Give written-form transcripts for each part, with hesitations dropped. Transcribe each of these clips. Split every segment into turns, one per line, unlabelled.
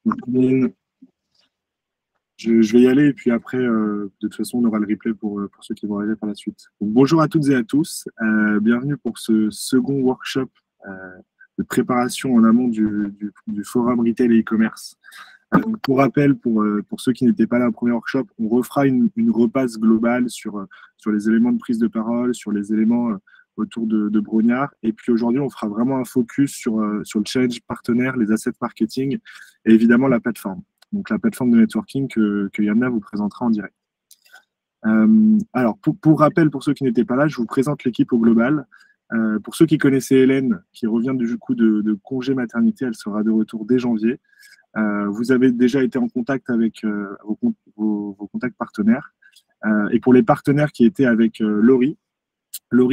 Marine, je vais y aller et puis après, de toute façon, on aura le replay pour ceux qui vont arriver par la suite. Donc, bonjour à toutes et à tous. Bienvenue pour ce second workshop de préparation en amont du forum retail et e-commerce. Pour rappel, pour ceux qui n'étaient pas là au premier workshop, on refera une repasse globale sur les éléments de prise de parole, sur les éléments autour de Brognard. Et puis aujourd'hui, on fera vraiment un focus sur le challenge partenaire, les assets marketing et évidemment la plateforme. Donc la plateforme de networking que Yamna vous présentera en direct. Alors, pour rappel, pour ceux qui n'étaient pas là, je vous présente l'équipe au global. Pour ceux qui connaissaient Hélène, qui revient du coup de congé maternité, elle sera de retour dès janvier. Vous avez déjà été en contact avec vos contacts partenaires. Et pour les partenaires qui étaient avec Laurie,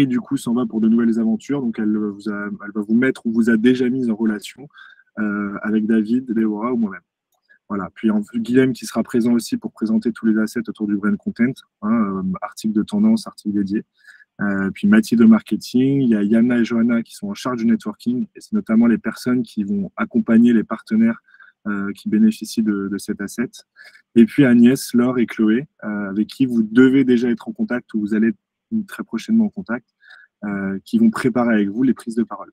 du coup, s'en va pour de nouvelles aventures. Donc, elle va vous mettre ou vous a déjà mis en relation avec David, Léora ou moi-même. Voilà. Puis, Guilhem qui sera présent aussi pour présenter tous les assets autour du brand content, articles de tendance, articles dédiés. Puis Mathilde de marketing, il y a Yana et Johanna qui sont en charge du networking, et c'est notamment les personnes qui vont accompagner les partenaires qui bénéficient de cet asset. Et puis Agnès, Laure et Chloé, avec qui vous devez déjà être en contact ou vous allez être très prochainement en contact, qui vont préparer avec vous les prises de parole.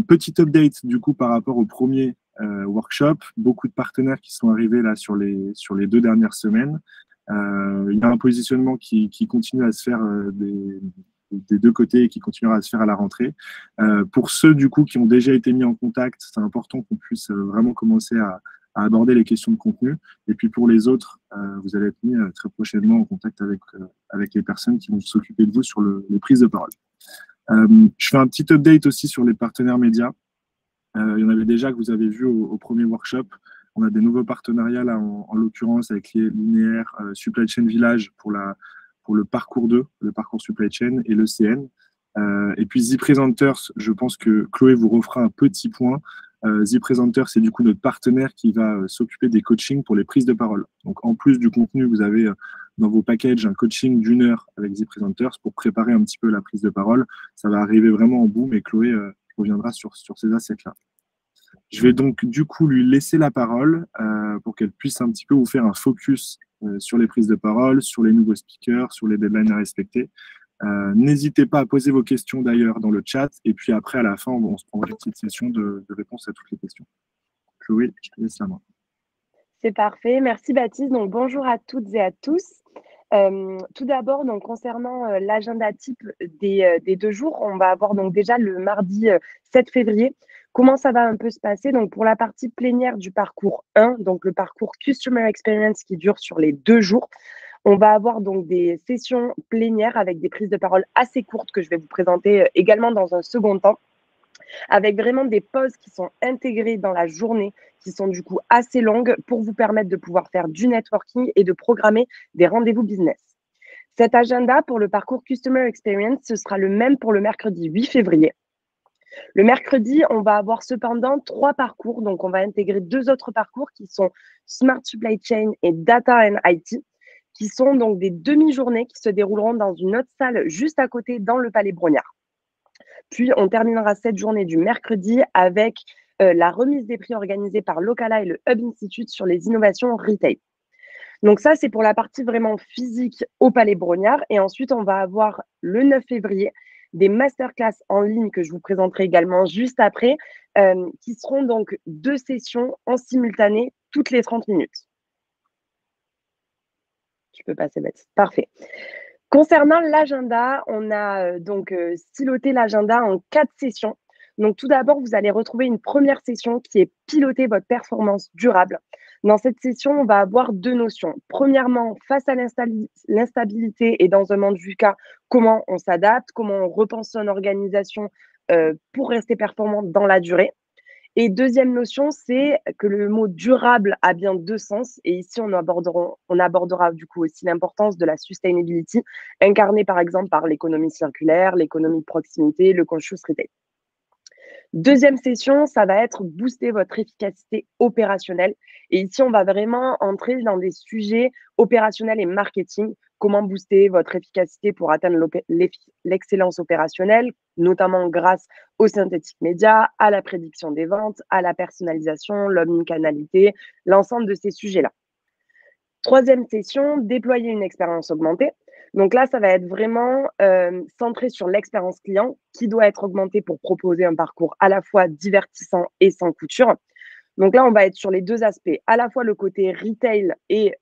Petit update du coup par rapport au premier workshop, beaucoup de partenaires qui sont arrivés là sur les 2 dernières semaines. Il y a un positionnement qui continue à se faire des 2 côtés et qui continuera à se faire à la rentrée. Pour ceux du coup qui ont déjà été mis en contact, c'est important qu'on puisse vraiment commencer à aborder les questions de contenu. Et puis pour les autres, vous allez être mis très prochainement en contact avec les personnes qui vont s'occuper de vous sur les prises de parole. Je fais un petit update aussi sur les partenaires médias. Il y en avait déjà que vous avez vu au premier workshop. On a des nouveaux partenariats là, en l'occurrence avec les Linéaires, Supply Chain Village pour le parcours 2, le parcours Supply Chain et le CN. Et puis Z-Presenters, je pense que Chloé vous refera un petit point. Z-Presenters, c'est du coup notre partenaire qui va s'occuper des coachings pour les prises de parole. Donc en plus du contenu, vous avez dans vos packages un coaching d'1 heure avec Z-Presenters pour préparer un petit peu la prise de parole. Ça va arriver vraiment en boom et Chloé reviendra sur ces assets-là. Je vais donc du coup lui laisser la parole pour qu'elle puisse un petit peu vous faire un focus sur les prises de parole, sur les nouveaux speakers, sur les deadlines à respecter. N'hésitez pas à poser vos questions d'ailleurs dans le chat et puis après à la fin on se prendra une petite session de réponse à toutes les questions. Chloé, je te laisse la main.
C'est parfait, merci Baptiste. Donc bonjour à toutes et à tous. Tout d'abord, donc concernant l'agenda type des 2 jours, on va avoir donc déjà le mardi 7 février. Comment ça va un peu se passer? Donc pour la partie plénière du parcours 1, donc le parcours Customer Experience qui dure sur les 2 jours, on va avoir donc des sessions plénières avec des prises de parole assez courtes que je vais vous présenter également dans un second temps, avec vraiment des pauses qui sont intégrées dans la journée, qui sont du coup assez longues pour vous permettre de pouvoir faire du networking et de programmer des rendez-vous business. Cet agenda pour le parcours Customer Experience, ce sera le même pour le mercredi 8 février. Le mercredi, on va avoir cependant 3 parcours. Donc, on va intégrer 2 autres parcours qui sont Smart Supply Chain et Data and IT, qui sont donc des demi-journées qui se dérouleront dans une autre salle juste à côté dans le Palais Brognard. Puis, on terminera cette journée du mercredi avec la remise des prix organisée par Locala et le Hub Institute sur les innovations retail. Donc ça, c'est pour la partie vraiment physique au Palais Brognard. Et ensuite, on va avoir le 9 février des masterclass en ligne que je vous présenterai également juste après, qui seront donc 2 sessions en simultané toutes les 30 minutes. Tu peux passer, Baptiste. Parfait. Concernant l'agenda, on a donc styloté l'agenda en 4 sessions. Donc tout d'abord, vous allez retrouver une première session qui est piloter votre performance durable. Dans cette session, on va avoir 2 notions. Premièrement, face à l'instabilité et dans un monde VUCA, comment on s'adapte, comment on repense son organisation pour rester performant dans la durée. Et deuxième notion, c'est que le mot durable a bien 2 sens. Et ici, on abordera du coup aussi l'importance de la sustainability, incarnée par exemple par l'économie circulaire, l'économie de proximité, le conscious retail. Deuxième session, ça va être booster votre efficacité opérationnelle. Et ici, on va vraiment entrer dans des sujets opérationnels et marketing comment booster votre efficacité pour atteindre l'excellence opérationnelle, notamment grâce aux synthétiques médias, à la prédiction des ventes, à la personnalisation, l'omnicanalité, l'ensemble de ces sujets-là. Troisième session, déployer une expérience augmentée. Donc là, ça va être vraiment centré sur l'expérience client qui doit être augmentée pour proposer un parcours à la fois divertissant et sans couture. Donc là, on va être sur les deux aspects, à la fois le côté retail et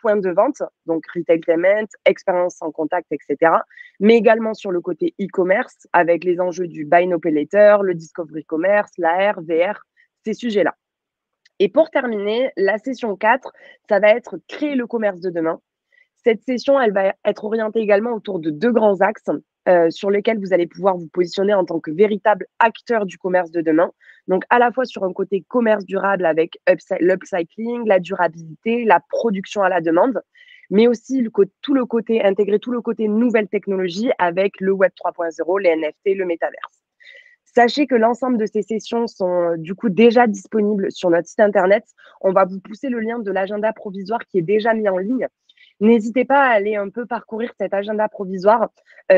point de vente, donc retail payment, expérience sans contact, etc. Mais également sur le côté e-commerce avec les enjeux du buy now pay later, le discovery commerce, l'AR, VR, ces sujets-là. Et pour terminer, la session 4, ça va être créer le commerce de demain. Cette session, elle va être orientée également autour de deux grands axes sur lesquels vous allez pouvoir vous positionner en tant que véritable acteur du commerce de demain. Donc, à la fois sur un côté commerce durable avec l'upcycling, la durabilité, la production à la demande, mais aussi tout le côté intégrer tout le côté nouvelles technologies avec le Web 3.0, les NFT, le métaverse. Sachez que l'ensemble de ces sessions sont du coup déjà disponibles sur notre site internet. On va vous pousser le lien de l'agenda provisoire qui est déjà mis en ligne. N'hésitez pas à aller un peu parcourir cet agenda provisoire.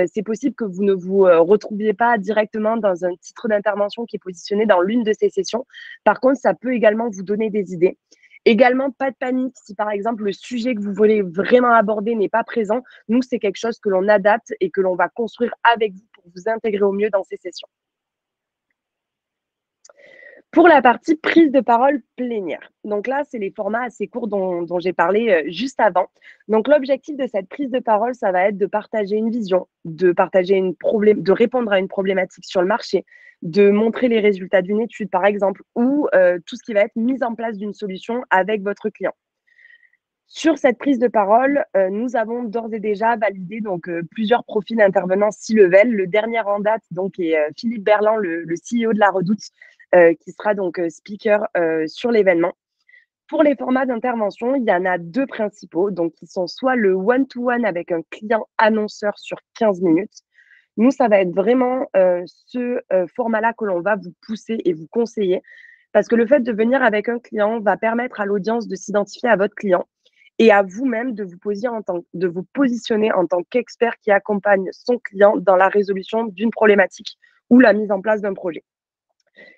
C'est possible que vous ne vous retrouviez pas directement dans un titre d'intervention qui est positionné dans l'une de ces sessions. Par contre, ça peut également vous donner des idées. Également, pas de panique si par exemple le sujet que vous voulez vraiment aborder n'est pas présent. Nous, c'est quelque chose que l'on adapte et que l'on va construire avec vous pour vous intégrer au mieux dans ces sessions. Pour la partie prise de parole plénière. Donc là, c'est les formats assez courts dont j'ai parlé juste avant. Donc l'objectif de cette prise de parole, ça va être de partager une vision, de partager de répondre à une problématique sur le marché, de montrer les résultats d'une étude, par exemple, ou tout ce qui va être mise en place d'une solution avec votre client. Sur cette prise de parole, nous avons d'ores et déjà validé plusieurs profils d'intervenants C-level. Le dernier en date est Philippe Berland, le CEO de La Redoute, qui sera speaker sur l'événement. Pour les formats d'intervention, il y en a deux principaux, donc qui sont soit le one-to-one avec un client annonceur sur 15 minutes. Nous, ça va être vraiment ce format-là que l'on va vous pousser et vous conseiller, parce que le fait de venir avec un client va permettre à l'audience de s'identifier à votre client et à vous-même de vous positionner en tant qu'expert qui accompagne son client dans la résolution d'une problématique ou la mise en place d'un projet.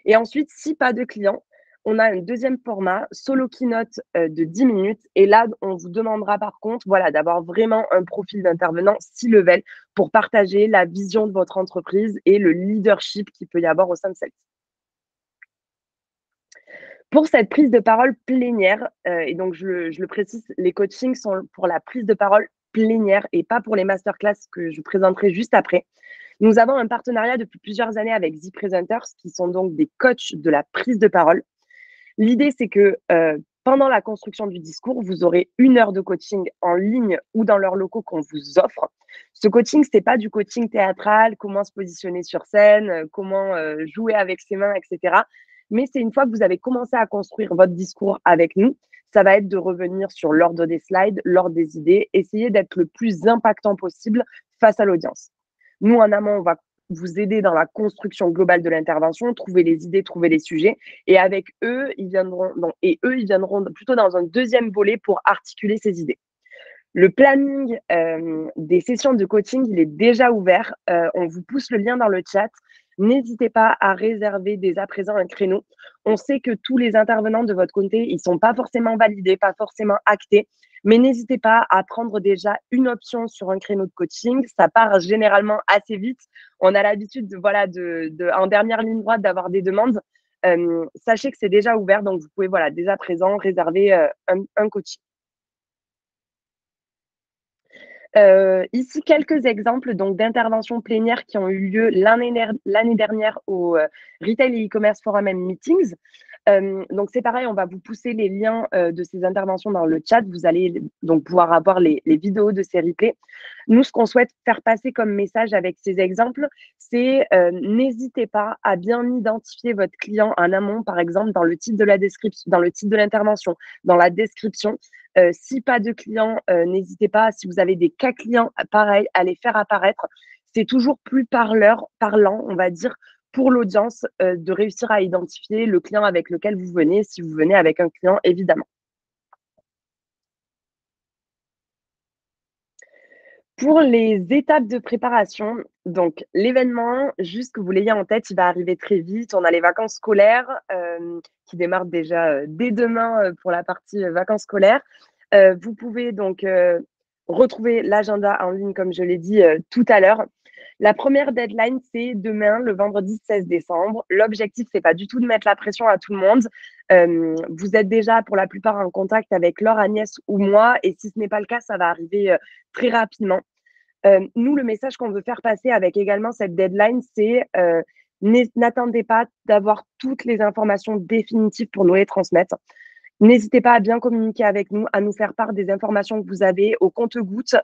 Et ensuite, si pas de client, on a un deuxième format, solo keynote de 10 minutes. Et là, on vous demandera par contre d'avoir vraiment un profil d'intervenant C-level pour partager la vision de votre entreprise et le leadership qu'il peut y avoir au sein de celle-ci. Pour cette prise de parole plénière, et donc je le précise, les coachings sont pour la prise de parole plénière et pas pour les masterclass que je présenterai juste après. Nous avons un partenariat depuis plusieurs années avec The Presenters, qui sont donc des coachs de la prise de parole. L'idée, c'est que pendant la construction du discours, vous aurez 1 heure de coaching en ligne ou dans leurs locaux qu'on vous offre. Ce coaching, ce n'est pas du coaching théâtral, comment se positionner sur scène, comment jouer avec ses mains, etc. Mais c'est une fois que vous avez commencé à construire votre discours avec nous, ça va être de revenir sur l'ordre des slides, l'ordre des idées, essayer d'être le plus impactant possible face à l'audience. Nous, en amont, on va vous aider dans la construction globale de l'intervention, trouver les idées, trouver les sujets. Et avec eux, ils viendront plutôt dans un deuxième volet pour articuler ces idées. Le planning des sessions de coaching, il est déjà ouvert. On vous pousse le lien dans le chat. N'hésitez pas à réserver dès à présent un créneau. On sait que tous les intervenants de votre côté, ils ne sont pas forcément validés, pas forcément actés. Mais n'hésitez pas à prendre déjà une option sur un créneau de coaching. Ça part généralement assez vite. On a l'habitude, en dernière ligne droite, d'avoir des demandes. Sachez que c'est déjà ouvert, donc vous pouvez dès à présent réserver un coaching. Ici, quelques exemples d'interventions plénières qui ont eu lieu l'année dernière au Retail et e-commerce Forum and Meetings. Donc, c'est pareil, on va vous pousser les liens de ces interventions dans le chat. Vous allez donc pouvoir avoir les vidéos de ces replays. Nous, ce qu'on souhaite faire passer comme message avec ces exemples, c'est n'hésitez pas à bien identifier votre client en amont, par exemple, dans le titre de la description, dans le titre de l'intervention, dans la description. Si pas de clients, n'hésitez pas, si vous avez des cas clients, pareil, à les faire apparaître. C'est toujours plus parlant, on va dire, pour l'audience de réussir à identifier le client avec lequel vous venez, si vous venez avec un client, évidemment. Pour les étapes de préparation, donc l'événement, juste que vous l'ayez en tête, il va arriver très vite. On a les vacances scolaires qui démarrent déjà dès demain pour la partie vacances scolaires. Vous pouvez donc retrouver l'agenda en ligne, comme je l'ai dit tout à l'heure. La première deadline, c'est demain, le vendredi 16 décembre. L'objectif, c'est pas du tout de mettre la pression à tout le monde. Vous êtes déjà pour la plupart en contact avec Laure, Agnès ou moi, et si ce n'est pas le cas, ça va arriver très rapidement. Nous, le message qu'on veut faire passer avec également cette deadline, c'est n'attendez pas d'avoir toutes les informations définitives pour nous les transmettre. N'hésitez pas à bien communiquer avec nous, à nous faire part des informations que vous avez au compte-gouttes.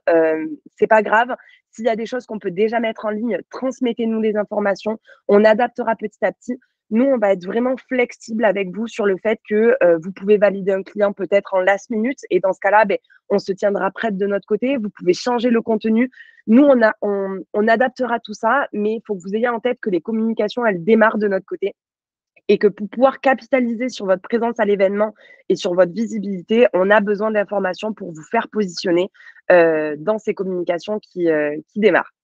C'est pas grave. S'il y a des choses qu'on peut déjà mettre en ligne, transmettez-nous les informations. On adaptera petit à petit. Nous, on va être vraiment flexible avec vous sur le fait que vous pouvez valider un client peut-être en last minute. Et dans ce cas-là, on se tiendra prête de notre côté. Vous pouvez changer le contenu. Nous, on adaptera tout ça, mais il faut que vous ayez en tête que les communications, elles démarrent de notre côté et que pour pouvoir capitaliser sur votre présence à l'événement et sur votre visibilité, on a besoin d'informations pour vous faire positionner dans ces communications qui démarrent.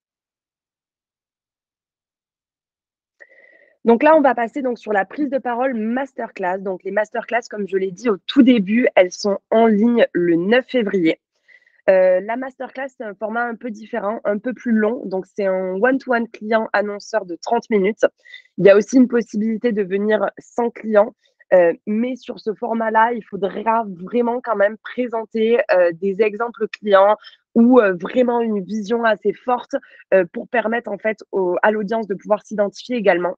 Donc là, on va passer donc sur la prise de parole masterclass. Donc les masterclass, comme je l'ai dit au tout début, elles sont en ligne le 9 février. La masterclass, c'est un format un peu différent, un peu plus long. Donc, c'est un one-to-one client-annonceur de 30 minutes. Il y a aussi une possibilité de venir sans client. Mais sur ce format-là, il faudra vraiment quand même présenter des exemples clients ou vraiment une vision assez forte pour permettre en fait à l'audience de pouvoir s'identifier également.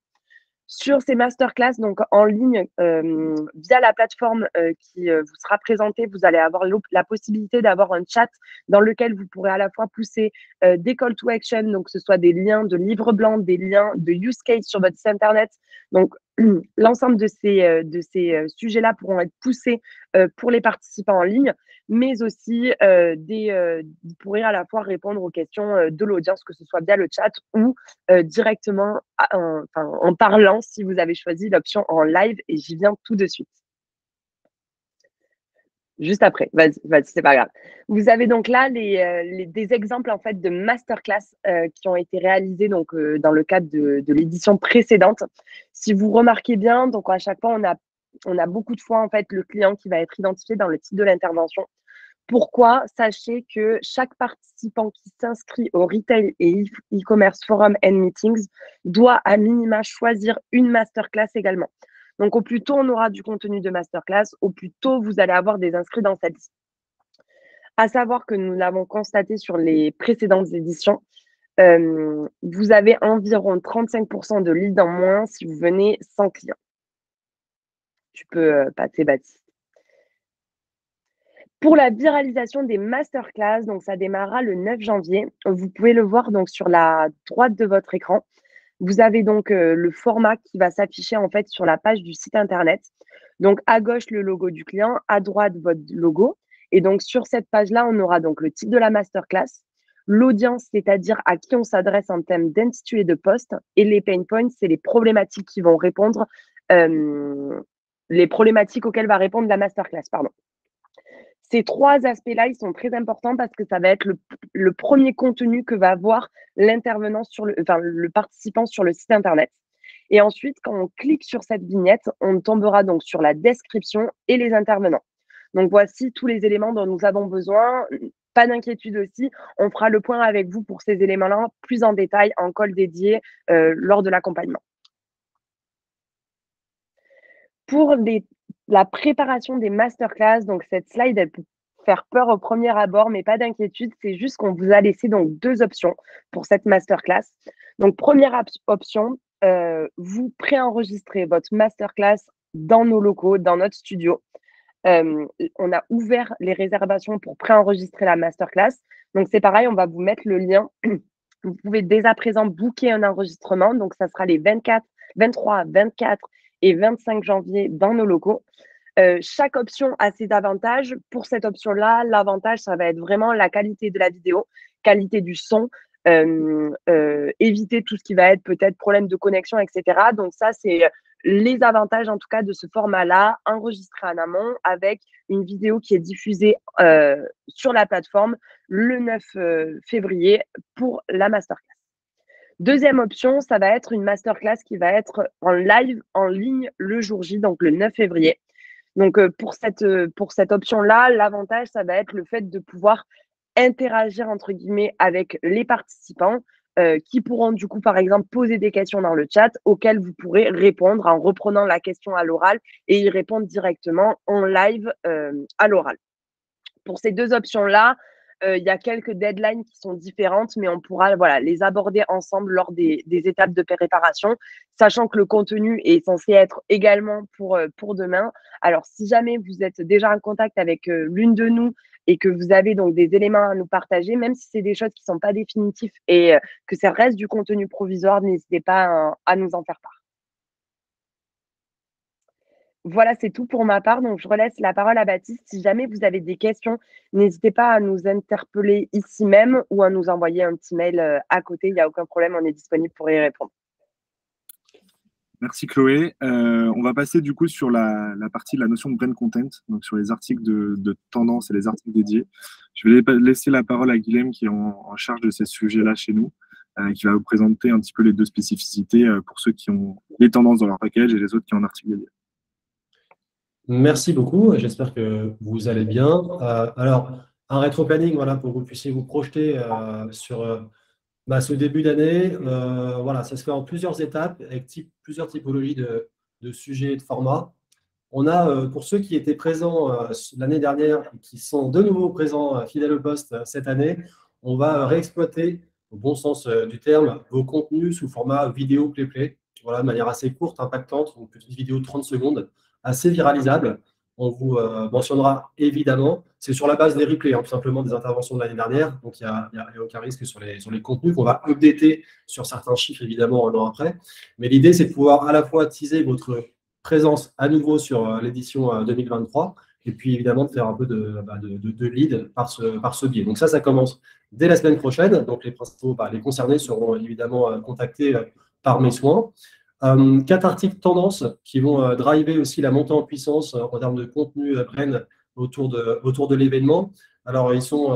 Sur ces masterclass, donc en ligne, via la plateforme qui vous sera présentée, vous allez avoir la possibilité d'avoir un chat dans lequel vous pourrez à la fois pousser des call to action, donc que ce soit des liens de livres blancs, des liens de use case sur votre site internet. Donc, l'ensemble de ces sujets-là pourront être poussés pour les participants en ligne, mais aussi vous pourrez à la fois répondre aux questions de l'audience, que ce soit via le chat ou directement en parlant si vous avez choisi l'option en live, et j'y viens tout de suite. Juste après, vas-y, c'est pas grave. Vous avez donc là des exemples en fait de masterclass qui ont été réalisés donc dans le cadre de l'édition précédente. Si vous remarquez bien, donc à chaque fois on a beaucoup de fois en fait le client qui va être identifié dans le titre de l'intervention. Pourquoi? Sachez que chaque participant qui s'inscrit au Retail et e-commerce Forum and Meetings doit à minima choisir une masterclass également. Donc, au plus tôt on aura du contenu de masterclass, au plus tôt vous allez avoir des inscrits dans cette liste. À savoir que nous l'avons constaté sur les précédentes éditions, vous avez environ 35% de leads en moins si vous venez sans client. Tu peux passer, Baptiste. Pour la viralisation des masterclass, donc ça démarrera le 9 janvier. Vous pouvez le voir donc sur la droite de votre écran. Vous avez donc le format qui va s'afficher en fait sur la page du site internet. Donc à gauche le logo du client, à droite votre logo. Et donc sur cette page-là, on aura donc le titre de la masterclass, l'audience, c'est-à-dire à qui on s'adresse en termes d'intitulé de poste, et les pain points, c'est les problématiques qui vont répondre, les problématiques auxquelles va répondre la masterclass, pardon. Ces trois aspects-là, ils sont très importants parce que ça va être le premier contenu que va voir l'intervenant le participant sur le site internet. Et ensuite, quand on clique sur cette vignette, on tombera donc sur la description et les intervenants. Donc voici tous les éléments dont nous avons besoin. Pas d'inquiétude aussi, on fera le point avec vous pour ces éléments-là plus en détail en call dédié lors de l'accompagnement. Pour la préparation des masterclass, donc cette slide, elle peut faire peur au premier abord, mais pas d'inquiétude, c'est juste qu'on vous a laissé donc deux options pour cette masterclass. Donc première option, vous préenregistrez votre masterclass dans nos locaux, dans notre studio. On a ouvert les réservations pour préenregistrer la masterclass. Donc c'est pareil, on va vous mettre le lien. Vous pouvez dès à présent booker un enregistrement. Donc ça sera les 23, 24 et 25 janvier dans nos locaux. Chaque option a ses avantages. Pour cette option-là, l'avantage, ça va être vraiment la qualité de la vidéo, qualité du son, éviter tout ce qui va être peut-être problème de connexion, etc. Donc ça, c'est les avantages en tout cas de ce format-là, enregistré en amont avec une vidéo qui est diffusée sur la plateforme le 9 février pour la masterclass. Deuxième option, ça va être une masterclass qui va être en live, en ligne le jour J, donc le 9 février. Donc, pour cette option-là, l'avantage, ça va être le fait de pouvoir interagir, entre guillemets, avec les participants qui pourront, du coup, par exemple, poser des questions dans le chat auxquelles vous pourrez répondre en reprenant la question à l'oral et y répondre directement en live à l'oral. Pour ces deux options-là, il y a quelques deadlines qui sont différentes, mais on pourra les aborder ensemble lors des étapes de préparation, sachant que le contenu est censé être également pour demain. Alors, si jamais vous êtes déjà en contact avec l'une de nous et que vous avez donc des éléments à nous partager, même si c'est des choses qui ne sont pas définitives et que ça reste du contenu provisoire, n'hésitez pas à nous en faire part. Voilà, c'est tout pour ma part. Donc, je relaisse la parole à Baptiste. Si jamais vous avez des questions, n'hésitez pas à nous interpeller ici même ou à nous envoyer un petit mail à côté. Il n'y a aucun problème, on est disponible pour y répondre.
Merci Chloé. On va passer du coup sur la partie de la notion de brand content, donc sur les articles de tendance et les articles dédiés. Je vais laisser la parole à Guilhem qui est en charge de ces sujets-là chez nous, qui va vous présenter un petit peu les deux spécificités pour ceux qui ont les tendances dans leur package et les autres qui ont un article dédié.
Merci beaucoup, j'espère que vous allez bien. Alors, un rétro-planning, voilà, pour que vous puissiez vous projeter sur ce début d'année. Voilà, ça se fait en plusieurs étapes, avec plusieurs typologies de sujets et de formats. On a, pour ceux qui étaient présents l'année dernière et qui sont de nouveau présents fidèles au poste cette année, on va réexploiter, au bon sens du terme, vos contenus sous format vidéo play-play, voilà, de manière assez courte, impactante, une petite vidéo de 30 secondes, assez viralisable. On vous mentionnera évidemment, c'est sur la base des replays, tout simplement des interventions de l'année dernière, donc il n'y a aucun risque sur les contenus qu'on va updater sur certains chiffres évidemment un an après. Mais l'idée, c'est de pouvoir à la fois teaser votre présence à nouveau sur l'édition 2023 et puis évidemment de faire un peu de lead par ce biais. Donc ça commence dès la semaine prochaine. Donc les principaux, les concernés seront évidemment contactés par mes soins. 4 articles tendances qui vont driver aussi la montée en puissance en termes de contenu brand autour de l'événement. Alors, ils sont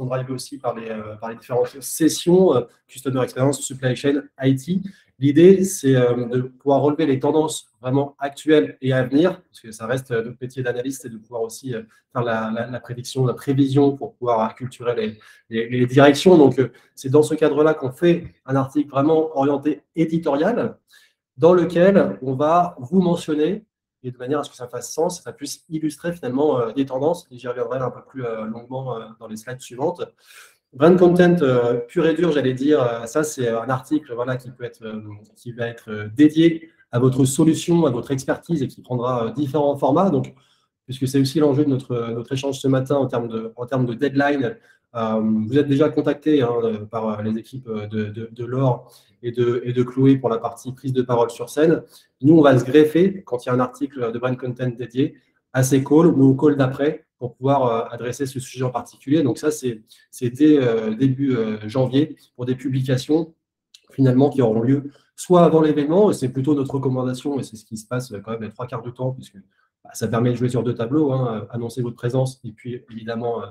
drivés aussi par les différentes sessions, Customer Experience, Supply Chain, IT. L'idée, c'est de pouvoir relever les tendances vraiment actuelles et à venir, parce que ça reste notre métier d'analyste, et de pouvoir aussi faire la prédiction, la prévision pour pouvoir acculturer les directions. Donc, c'est dans ce cadre-là qu'on fait un article vraiment orienté éditorial, dans lequel on va vous mentionner, et de manière à ce que ça fasse sens, que ça puisse illustrer finalement des tendances, et j'y reviendrai un peu plus longuement dans les slides suivantes. Brand content pur et dur, j'allais dire, ça c'est un article qui va être dédié à votre solution, à votre expertise et qui prendra différents formats. Donc, puisque c'est aussi l'enjeu de notre échange ce matin en termes de deadline, vous êtes déjà contacté par les équipes de Laure et de Chloé pour la partie prise de parole sur scène. Nous, on va se greffer, quand il y a un article de brand content dédié, à ces calls ou au call d'après pour pouvoir adresser ce sujet en particulier. Donc ça, c'était début janvier pour des publications finalement qui auront lieu soit avant l'événement, et c'est plutôt notre recommandation, et c'est ce qui se passe quand même les 3 quarts du temps, puisque ça permet de jouer sur 2 tableaux, annoncer votre présence et puis évidemment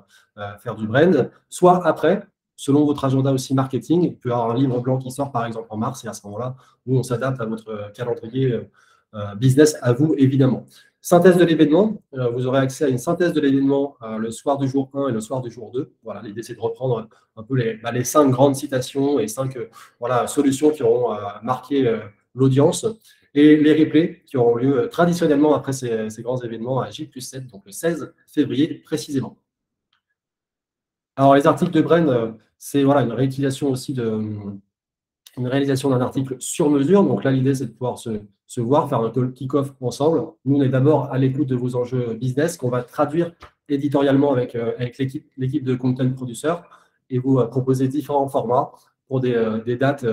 faire du brand, soit après, selon votre agenda aussi marketing. Il peut y avoir un livre blanc qui sort par exemple en mars, et à ce moment-là, nous on s'adapte à votre calendrier business, à vous évidemment. Synthèse de l'événement, vous aurez accès à une synthèse de l'événement le soir du jour 1 et le soir du jour 2. Voilà, l'idée c'est de reprendre un peu les 5 grandes citations et 5 solutions qui auront marqué l'audience, et les replays qui auront lieu traditionnellement après ces grands événements à J+7, donc le 16 février précisément. Alors les articles de brand, c'est une réutilisation aussi une réalisation d'un article sur mesure. Donc là, l'idée, c'est de pouvoir se voir, faire un kick-off ensemble. Nous, on est d'abord à l'écoute de vos enjeux business qu'on va traduire éditorialement avec l'équipe de content producer et vous proposer différents formats pour des dates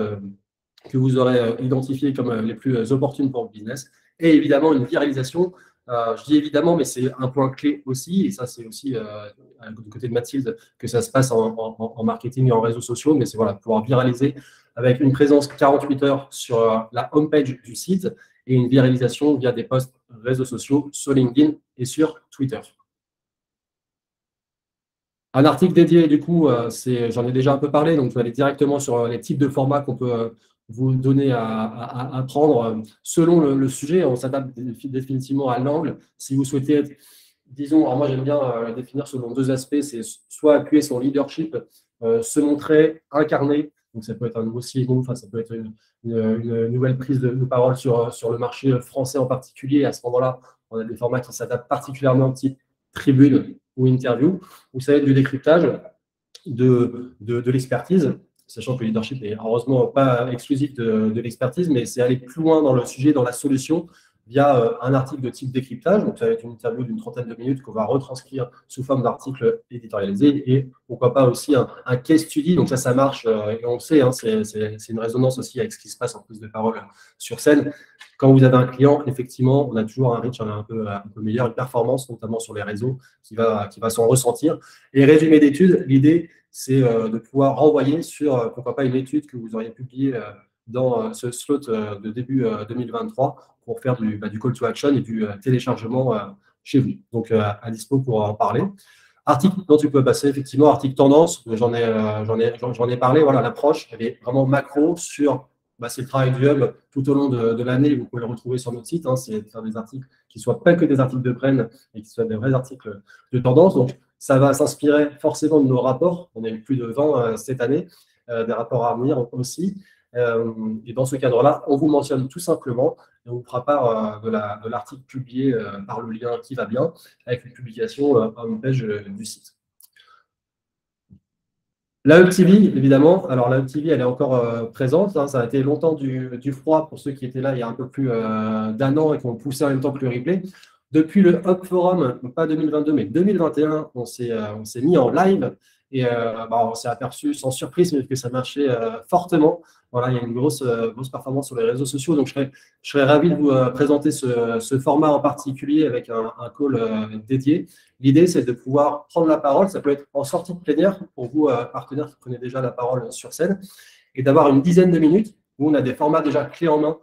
que vous aurez identifiées comme les plus opportunes pour le business. Et évidemment, une viralisation. Je dis évidemment, mais c'est un point clé aussi, et ça c'est aussi du côté de Mathilde que ça se passe en marketing et en réseaux sociaux, mais c'est pouvoir viraliser avec une présence 48 heures sur la homepage du site et une viralisation via des posts réseaux sociaux sur LinkedIn et sur Twitter. Un article dédié, du coup, j'en ai déjà un peu parlé, donc vous allez directement sur les types de formats qu'on peut vous donner à prendre selon le sujet. On s'adapte définitivement à l'angle. Si vous souhaitez être, disons, alors moi j'aime bien le définir selon deux aspects, c'est soit appuyer son leadership, se montrer, incarner, donc ça peut être un nouveau CEO, enfin, ça peut être une nouvelle prise de parole sur le marché français en particulier. À ce moment-là, on a des formats qui s'adaptent particulièrement type tribune ou interview, où ça va être du décryptage, de l'expertise, sachant que le leadership n'est heureusement pas exclusif de l'expertise, mais c'est aller plus loin dans le sujet, dans la solution, via un article de type décryptage. Donc, ça va être une interview d'une trentaine de minutes qu'on va retranscrire sous forme d'article éditorialisé et pourquoi pas aussi un case study. Donc, ça marche et on le sait, hein, c'est une résonance aussi avec ce qui se passe en prise de parole sur scène. Quand vous avez un client, effectivement, on a toujours un reach un peu meilleur, une performance, notamment sur les réseaux, qui va s'en ressentir. Et résumé d'études, l'idée, c'est de pouvoir renvoyer sur, pourquoi pas, une étude que vous auriez publiée dans ce slot de début 2023 pour faire du call to action et du téléchargement chez vous. Donc, à dispo pour en parler. Article dont tu peux passer, effectivement, article tendance, j'en ai parlé. Voilà, l'approche, elle est vraiment macro sur c'est le travail du hub tout au long de l'année. Vous pouvez le retrouver sur notre site. Hein, c'est de faire des articles qui ne soient pas que des articles de prenne et qui soient des vrais articles de tendance. Donc, ça va s'inspirer forcément de nos rapports. On a eu plus de 20 cette année, des rapports à venir aussi. Et dans ce cadre-là, on vous mentionne tout simplement et on vous fera part de l'article publié par le lien qui va bien avec une publication homepage du site. La Hub TV, évidemment. Alors, la Hub TV, elle est encore présente. Hein. Ça a été longtemps du froid pour ceux qui étaient là il y a un peu plus d'un an et qui ont poussé en même temps que le replay. Depuis le Hub Forum, pas 2022, mais 2021, on s'est mis en live et on s'est aperçu sans surprise que ça marchait fortement. Voilà, il y a une grosse performance sur les réseaux sociaux. Donc, je serais ravi de vous présenter ce format en particulier avec un call dédié. L'idée, c'est de pouvoir prendre la parole. Ça peut être en sortie de plénière pour vous, partenaires qui prenez déjà la parole sur scène, et d'avoir une dizaine de minutes où on a des formats déjà clés en main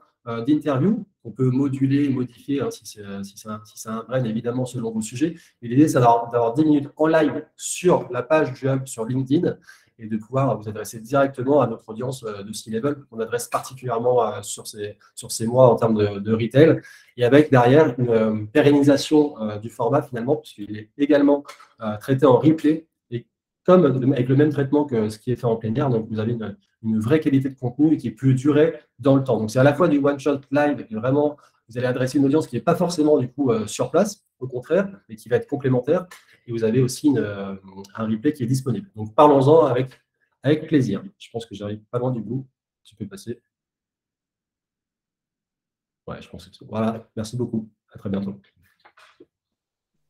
d'interview. On peut moduler, modifier si c'est un brain, évidemment, selon vos sujets. Et l'idée, c'est d'avoir 10 minutes en live sur la page du Hub sur LinkedIn et de pouvoir vous adresser directement à notre audience de C-Level qu'on adresse particulièrement sur ces mois en termes de retail, et avec derrière une pérennisation du format finalement, puisqu'il est également traité en replay et comme avec le même traitement que ce qui est fait en plénière. Donc, vous avez une vraie qualité de contenu et qui peut durer dans le temps. Donc, c'est à la fois du one-shot live et vraiment, vous allez adresser une audience qui n'est pas forcément du coup sur place, au contraire, mais qui va être complémentaire. Et vous avez aussi un replay qui est disponible. Donc, parlons-en avec plaisir. Je pense que j'arrive pas loin du bout. Tu peux passer. Ouais, je pense que c'est... Voilà, merci beaucoup. À très bientôt.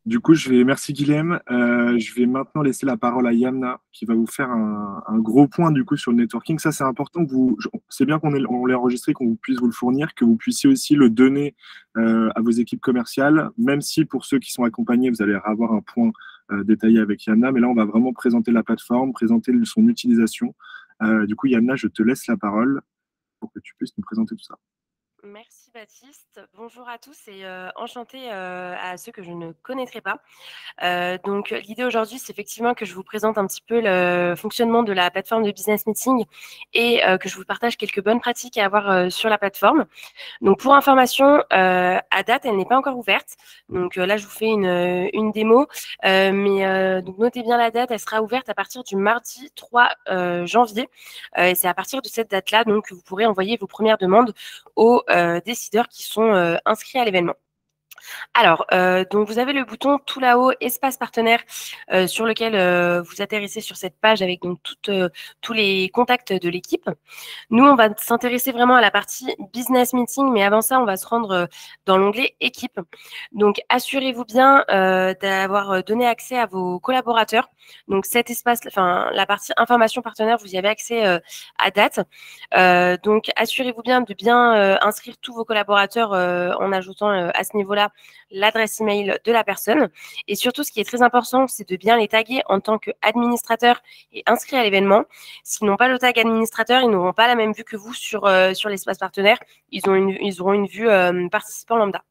Du coup, merci Guilhem. Je vais maintenant laisser la parole à Yamna qui va vous faire un gros point du coup sur le networking. Ça, c'est important que c'est bien on l'ait enregistré, qu'on puisse vous le fournir, que vous puissiez aussi le donner à vos équipes commerciales, même si pour ceux qui sont accompagnés, vous allez avoir un point détaillé avec Yamna. Mais là, on va vraiment présenter la plateforme, présenter son utilisation. Du coup, Yamna, je te laisse la parole pour que tu puisses nous présenter tout ça.
Merci Baptiste. Bonjour à tous et enchantée à ceux que je ne connaîtrais pas. Donc l'idée aujourd'hui, c'est effectivement que je vous présente un petit peu le fonctionnement de la plateforme de Business Meeting et que je vous partage quelques bonnes pratiques à avoir sur la plateforme. Donc pour information, à date, elle n'est pas encore ouverte. Donc là, je vous fais une démo, mais donc notez bien la date. Elle sera ouverte à partir du mardi 3 janvier. Et c'est à partir de cette date-là donc que vous pourrez envoyer vos premières demandes aux décideurs qui sont inscrits à l'événement. Alors, donc vous avez le bouton tout là-haut, espace partenaire, sur lequel vous atterrissez sur cette page avec donc tous les contacts de l'équipe. Nous, on va s'intéresser vraiment à la partie business meeting, mais avant ça, on va se rendre dans l'onglet équipe. Donc, assurez-vous bien d'avoir donné accès à vos collaborateurs. Donc, cet espace, enfin, la partie information partenaire, vous y avez accès à date. Donc, assurez-vous bien de bien inscrire tous vos collaborateurs en ajoutant à ce niveau-là l'adresse email de la personne. Et surtout, ce qui est très important, c'est de bien les taguer en tant qu'administrateur et inscrit à l'événement. S'ils n'ont pas le tag administrateur, ils n'auront pas la même vue que vous sur l'espace partenaire. Ils auront une vue participant lambda.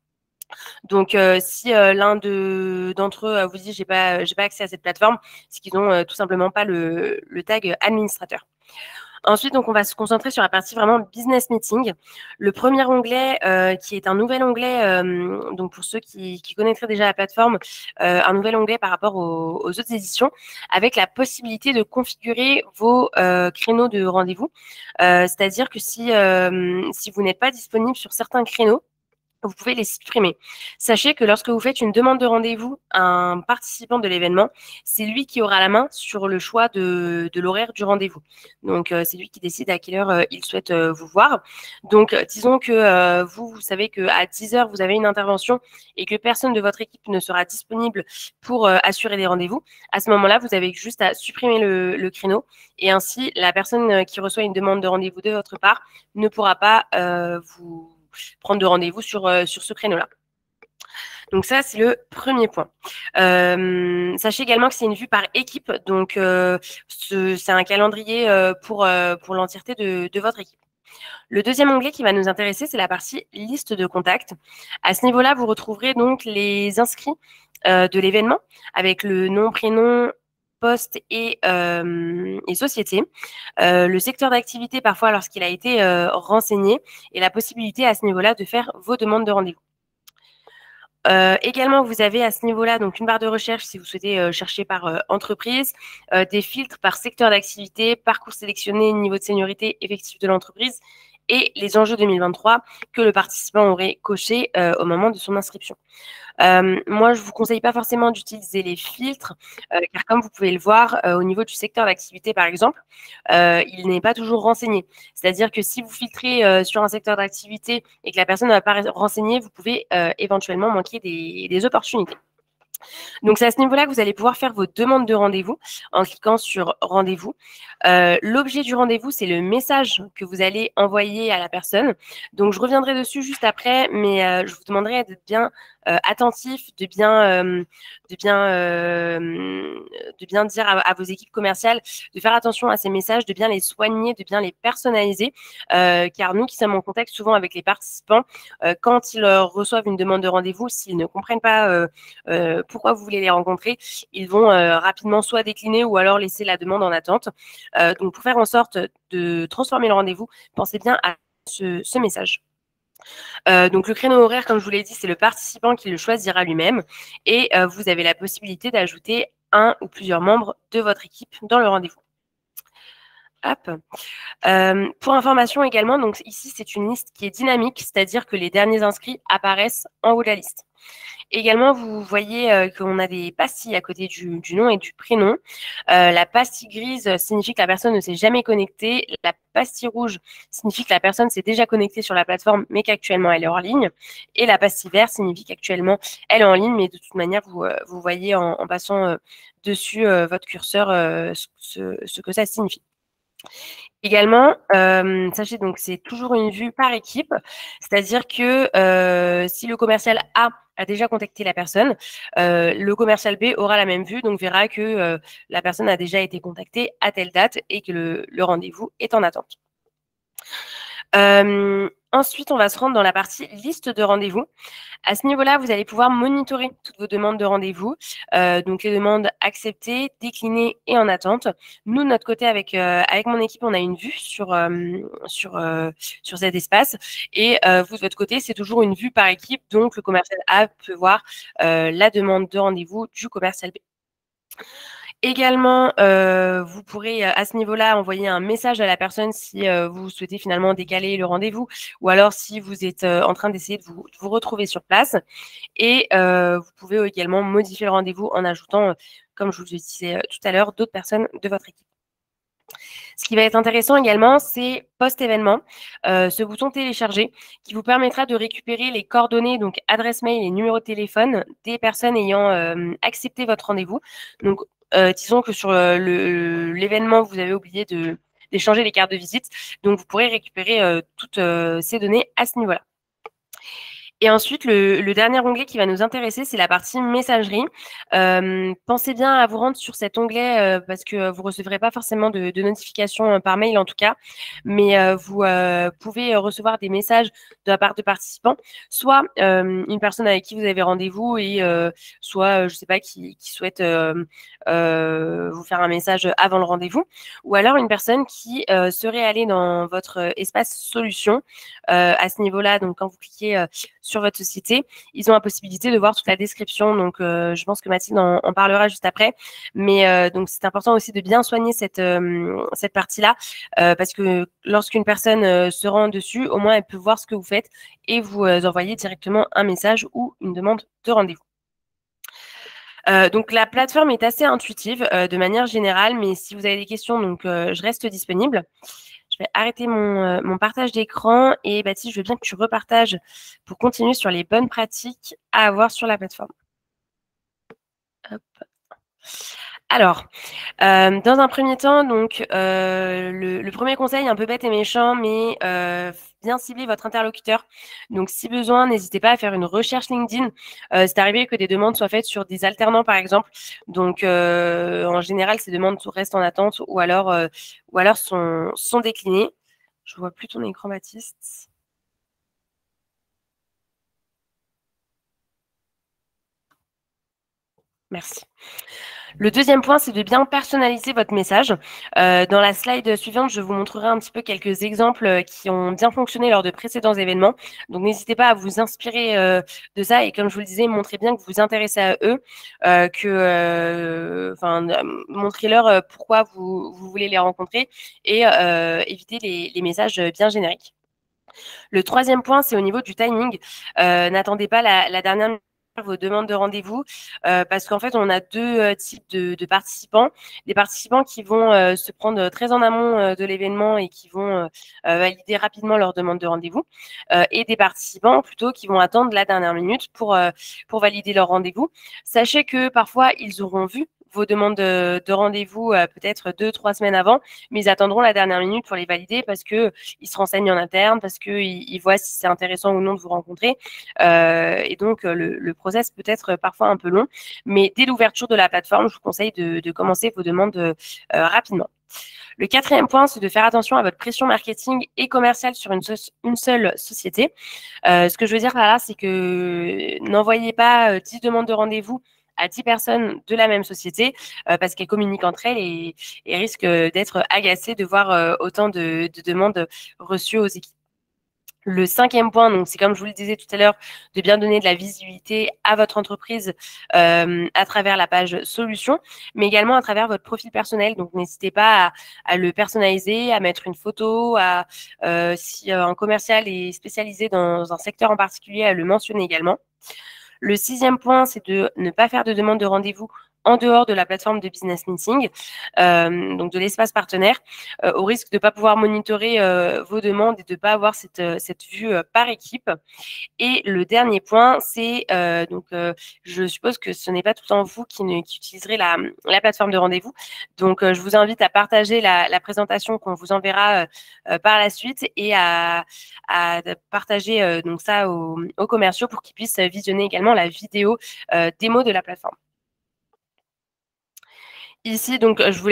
Donc, si l'un d'entre eux vous dit j'ai pas accès à cette plateforme, c'est qu'ils n'ont tout simplement pas le tag administrateur. Ensuite, donc, on va se concentrer sur la partie vraiment business meeting. Le premier onglet, qui est un nouvel onglet, donc pour ceux qui connaîtraient déjà la plateforme, un nouvel onglet par rapport aux autres éditions, avec la possibilité de configurer vos créneaux de rendez-vous. C'est-à-dire que si vous n'êtes pas disponible sur certains créneaux, vous pouvez les supprimer. Sachez que lorsque vous faites une demande de rendez-vous à un participant de l'événement, c'est lui qui aura la main sur le choix de l'horaire du rendez-vous. Donc, c'est lui qui décide à quelle heure il souhaite vous voir. Donc, disons que vous savez qu'à 10 heures, vous avez une intervention et que personne de votre équipe ne sera disponible pour assurer des rendez-vous. À ce moment-là, vous avez juste à supprimer le créneau et ainsi, la personne qui reçoit une demande de rendez-vous de votre part ne pourra pas vous prendre de rendez-vous sur ce créneau-là. Donc ça, c'est le premier point. Sachez également que c'est une vue par équipe, donc c'est un calendrier pour l'entièreté de votre équipe. Le deuxième onglet qui va nous intéresser, c'est la partie liste de contacts. À ce niveau-là, vous retrouverez donc les inscrits de l'événement avec le nom, prénom, poste et société, le secteur d'activité parfois lorsqu'il a été renseigné et la possibilité à ce niveau-là de faire vos demandes de rendez-vous. Également, vous avez à ce niveau-là donc une barre de recherche si vous souhaitez chercher par entreprise, des filtres par secteur d'activité, parcours sélectionné, niveau de seniorité, effectif de l'entreprise et les enjeux 2023 que le participant aurait coché au moment de son inscription. Moi, je vous conseille pas forcément d'utiliser les filtres, car comme vous pouvez le voir, au niveau du secteur d'activité, par exemple, il n'est pas toujours renseigné. C'est-à-dire que si vous filtrez sur un secteur d'activité et que la personne ne va pas renseigner, vous pouvez éventuellement manquer des opportunités. Donc, c'est à ce niveau-là que vous allez pouvoir faire vos demandes de rendez-vous en cliquant sur rendez-vous. L'objet du rendez-vous, c'est le message que vous allez envoyer à la personne. Donc, je reviendrai dessus juste après, mais je vous demanderai d'être bien attentif, de bien dire à vos équipes commerciales de faire attention à ces messages, de bien les soigner, de bien les personnaliser, car nous qui sommes en contact souvent avec les participants, quand ils reçoivent une demande de rendez-vous, s'ils ne comprennent pas pourquoi vous voulez les rencontrer, ils vont rapidement soit décliner ou alors laisser la demande en attente. Donc, pour faire en sorte de transformer le rendez-vous, pensez bien à ce message. Donc, le créneau horaire, comme je vous l'ai dit, c'est le participant qui le choisira lui-même et vous avez la possibilité d'ajouter un ou plusieurs membres de votre équipe dans le rendez-vous. Hop. Pour information également, donc ici, c'est une liste qui est dynamique, c'est-à-dire que les derniers inscrits apparaissent en haut de la liste. Également, vous voyez qu'on a des pastilles à côté du nom et du prénom. La pastille grise signifie que la personne ne s'est jamais connectée. La pastille rouge signifie que la personne s'est déjà connectée sur la plateforme, mais qu'actuellement, elle est hors ligne. Et la pastille verte signifie qu'actuellement, elle est en ligne, mais de toute manière, vous voyez en passant dessus votre curseur ce que ça signifie. Également, sachez donc c'est toujours une vue par équipe, c'est-à-dire que si le commercial A a déjà contacté la personne, le commercial B aura la même vue, donc verra que la personne a déjà été contactée à telle date et que le rendez-vous est en attente. Ensuite, on va se rendre dans la partie liste de rendez-vous. À ce niveau-là, vous allez pouvoir monitorer toutes vos demandes de rendez-vous, donc les demandes acceptées, déclinées et en attente. Nous, de notre côté, avec mon équipe, on a une vue sur cet espace et vous, de votre côté, c'est toujours une vue par équipe, donc le commercial A peut voir la demande de rendez-vous du commercial B. Également, vous pourrez à ce niveau-là envoyer un message à la personne si vous souhaitez finalement décaler le rendez-vous ou alors si vous êtes en train d'essayer de vous retrouver sur place. Et vous pouvez également modifier le rendez-vous en ajoutant, comme je vous le disais tout à l'heure, d'autres personnes de votre équipe. Ce qui va être intéressant également, c'est post-événement, ce bouton télécharger qui vous permettra de récupérer les coordonnées, donc adresse mail et numéro de téléphone des personnes ayant accepté votre rendez-vous. Donc, disons que sur l'événement, vous avez oublié d'échanger les cartes de visite. Donc, vous pourrez récupérer toutes ces données à ce niveau-là. Et ensuite, le dernier onglet qui va nous intéresser, c'est la partie messagerie. Pensez bien à vous rendre sur cet onglet parce que vous ne recevrez pas forcément de notifications par mail en tout cas, mais vous pouvez recevoir des messages de la part de participants, soit une personne avec qui vous avez rendez-vous et soit, je ne sais pas, qui souhaite vous faire un message avant le rendez-vous, ou alors une personne qui serait allée dans votre espace solution. À ce niveau-là, donc quand vous cliquez sur votre société, ils ont la possibilité de voir toute la description. Donc, je pense que Mathilde en parlera juste après. Mais donc, c'est important aussi de bien soigner cette partie-là parce que lorsqu'une personne se rend dessus, au moins, elle peut voir ce que vous faites et vous envoyer directement un message ou une demande de rendez-vous. Donc, la plateforme est assez intuitive de manière générale, mais si vous avez des questions, donc, je reste disponible. Je vais arrêter mon partage d'écran et Baptiste, je veux bien que tu repartages pour continuer sur les bonnes pratiques à avoir sur la plateforme. Hop. Alors, dans un premier temps, donc, le premier conseil, un peu bête et méchant, mais bien cibler votre interlocuteur. Donc, si besoin, n'hésitez pas à faire une recherche LinkedIn. C'est arrivé que des demandes soient faites sur des alternants, par exemple. Donc, en général, ces demandes restent en attente ou alors sont déclinées. Je vois plus ton écran, Baptiste. Merci. Le deuxième point, c'est de bien personnaliser votre message. Dans la slide suivante, je vous montrerai un petit peu quelques exemples qui ont bien fonctionné lors de précédents événements. Donc, n'hésitez pas à vous inspirer de ça. Et comme je vous le disais, montrez bien que vous vous intéressez à eux, montrez-leur pourquoi vous voulez les rencontrer et évitez les messages bien génériques. Le troisième point, c'est au niveau du timing. N'attendez pas la dernière minute vos demandes de rendez-vous parce qu'en fait, on a deux types de participants. Des participants qui vont se prendre très en amont de l'événement et qui vont valider rapidement leur demande de rendez-vous et des participants plutôt qui vont attendre la dernière minute pour valider leur rendez-vous. Sachez que parfois, ils auront vu vos demandes de rendez-vous peut-être 2-3 semaines avant, mais ils attendront la dernière minute pour les valider parce qu'ils se renseignent en interne, parce qu'ils voient si c'est intéressant ou non de vous rencontrer. Et donc, le process peut être parfois un peu long, mais dès l'ouverture de la plateforme, je vous conseille de commencer vos demandes rapidement. Le quatrième point, c'est de faire attention à votre pression marketing et commerciale sur une seule société. Ce que je veux dire par là, c'est que n'envoyez pas 10 demandes de rendez-vous à 10 personnes de la même société parce qu'elles communiquent entre elles et risquent d'être agacées de voir autant de demandes reçues aux équipes. Le cinquième point, donc c'est comme je vous le disais tout à l'heure, de bien donner de la visibilité à votre entreprise à travers la page solution, mais également à travers votre profil personnel. Donc n'hésitez pas à le personnaliser, à mettre une photo, si un commercial est spécialisé dans un secteur en particulier, à le mentionner également. Le sixième point, c'est de ne pas faire de demande de rendez-vous en dehors de la plateforme de business meeting, donc de l'espace partenaire, au risque de ne pas pouvoir monitorer vos demandes et de ne pas avoir cette vue par équipe. Et le dernier point, c'est je suppose que ce n'est pas tout le temps vous qui utiliserez la plateforme de rendez-vous. Donc, je vous invite à partager la présentation qu'on vous enverra par la suite et à partager donc ça aux commerciaux pour qu'ils puissent visionner également la vidéo démo de la plateforme. Ici, donc, je vous